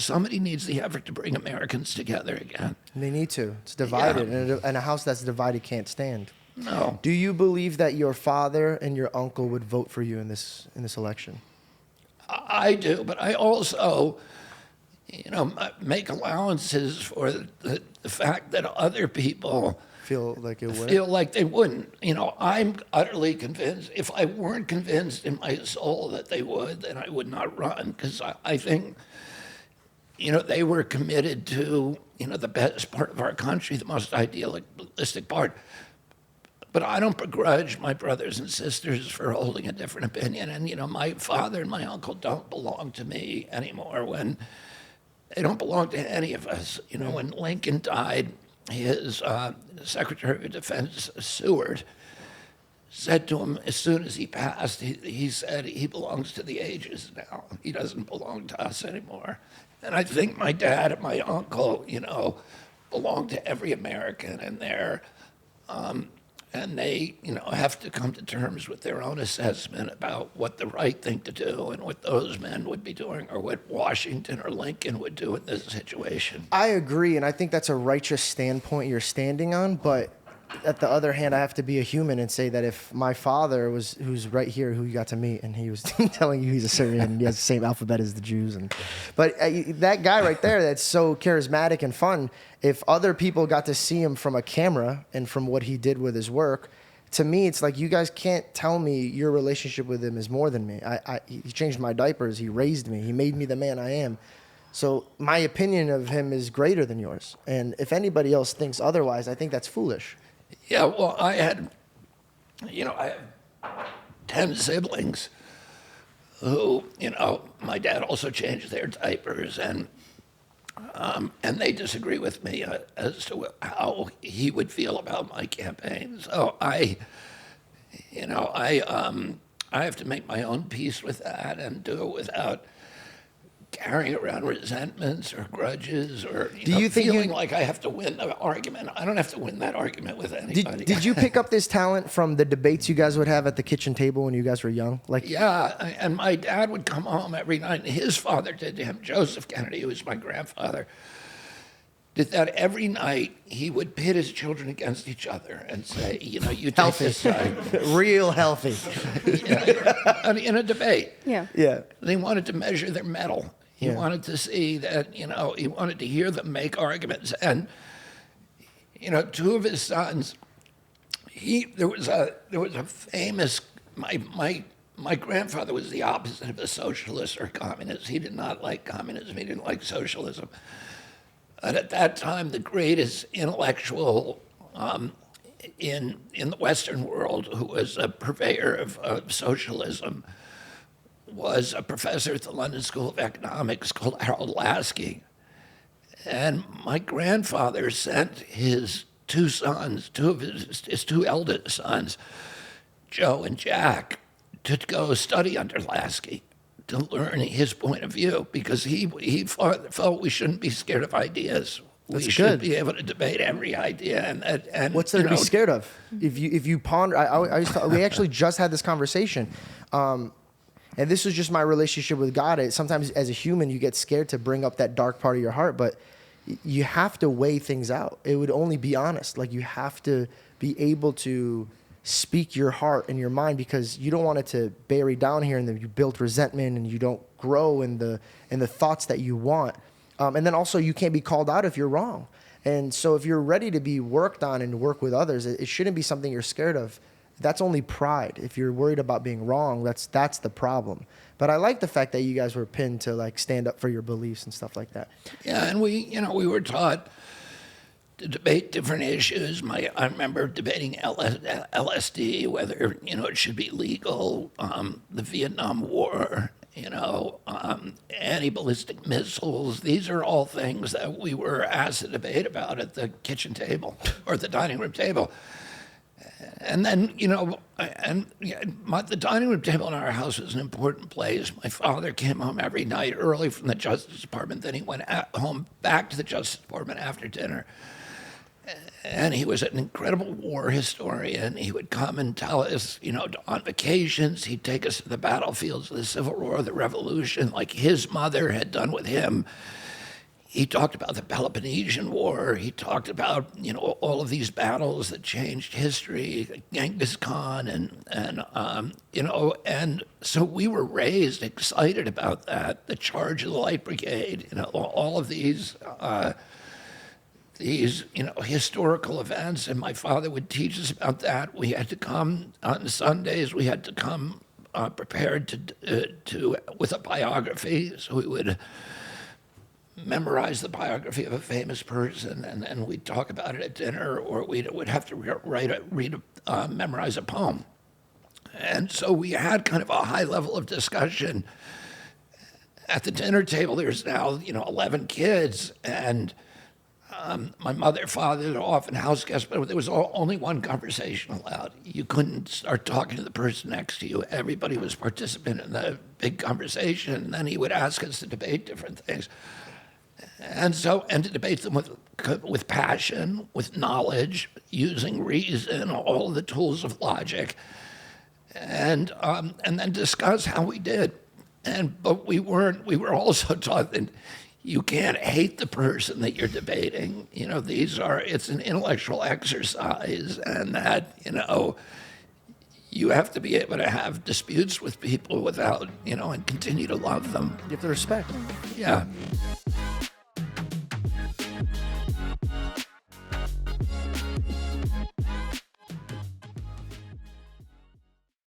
somebody needs the effort to bring Americans together again. They need to. It's divided, Yeah. and a house that's divided can't stand. No. Do you believe that your father and your uncle would vote for you in this election? I do, but I also, make allowances for the fact that other people Feel like it would? feel like they wouldn't. I'm utterly convinced. If I weren't convinced in my soul that they would, then I would not run, because I think, they were committed to, the best part of our country, the most idealistic part. But I don't begrudge my brothers and sisters for holding a different opinion. And, my father and my uncle don't belong to me anymore. When they don't belong to any of us. When Lincoln died, his Secretary of Defense, Seward, said to him as soon as he passed, he said, he belongs to the ages now. He doesn't belong to us anymore. And I think my dad and my uncle, belong to every American, and they, have to come to terms with their own assessment about what the right thing to do and what those men would be doing, or what Washington or Lincoln would do in this situation. I agree, and I think that's a righteous standpoint you're standing on, but at the other hand, I have to be a human and say that if my father who's right here, who you got to meet, and he was telling you he's a Syrian and he has the same alphabet as the Jews, but that guy right there that's so charismatic and fun, if other people got to see him from a camera and from what he did with his work, to me, it's like, you guys can't tell me your relationship with him is more than me. He changed my diapers. He raised me. He made me the man I am. So my opinion of him is greater than yours. And if anybody else thinks otherwise, I think that's foolish. Yeah, well, I have 10 siblings who, my dad also changed their diapers, and they disagree with me as to how he would feel about my campaign. So I have to make my own peace with that and do it without carrying around resentments or grudges, or feeling like I have to win the argument. I don't have to win that argument with anybody. Did you pick up this talent from the debates you guys would have at the kitchen table when you guys were young? Yeah, and my dad would come home every night, and his father did to him. Joseph Kennedy, who was my grandfather, did that every night. He would pit his children against each other and say, you take this side. Real healthy. In a debate. Yeah. Yeah. They wanted to measure their mettle. He wanted to see that, he wanted to hear them make arguments. And, two of his sons, there was a famous, my grandfather was the opposite of a socialist or communist. He did not like communism. He didn't like socialism. And at that time, the greatest intellectual in the Western world, who was a purveyor of socialism, was a professor at the London School of Economics called Harold Lasky. And my grandfather sent his two sons, his two eldest sons, Joe and Jack, to go study under Lasky, to learn his point of view, because he felt we shouldn't be scared of ideas. We should be able to debate every idea. And what's there to be scared of? If you ponder, we actually just had this conversation. And this was just my relationship with God. Sometimes as a human, you get scared to bring up that dark part of your heart, but you have to weigh things out. It would only be honest. Like, you have to be able to speak your heart and your mind, because you don't want it to bury down here and then you build resentment and you don't grow in the thoughts that you want. And then also, you can't be called out if you're wrong. And so if you're ready to be worked on and work with others, it shouldn't be something you're scared of. That's only pride. If you're worried about being wrong, that's the problem. But I like the fact that you guys were pinned to stand up for your beliefs and stuff like that. Yeah, and we were taught to debate different issues. I remember debating LSD, whether it should be legal, the Vietnam War, anti-ballistic missiles. These are all things that we were asked to debate about at the kitchen table or the dining room table. And then, the dining room table in our house was an important place. My father came home every night early from the Justice Department. Then he went home back to the Justice Department after dinner. And he was an incredible war historian. He would come and tell us, on vacations, he'd take us to the battlefields of the Civil War, the Revolution, like his mother had done with him he talked about the Peloponnesian War. He talked about, all of these battles that changed history, Genghis Khan, and so we were raised excited about that. The Charge of the Light Brigade, all of these historical events, and my father would teach us about that. We had to come on Sundays. We had to come prepared to with a biography, so we would memorize the biography of a famous person, and we'd talk about it at dinner, or we would have to memorize a poem. And so we had kind of a high level of discussion. At the dinner table, there's now 11 kids, and my mother, father, they're often house guests, but there was only one conversation allowed. You couldn't start talking to the person next to you. Everybody was participant in the big conversation, and then he would ask us to debate different things. And to debate them with passion, with knowledge, using reason, all of the tools of logic, and then discuss how we did. But we were also taught that you can't hate the person that you're debating. It's an intellectual exercise, and that, you have to be able to have disputes with people without, and continue to love them. You have to respect. Yeah.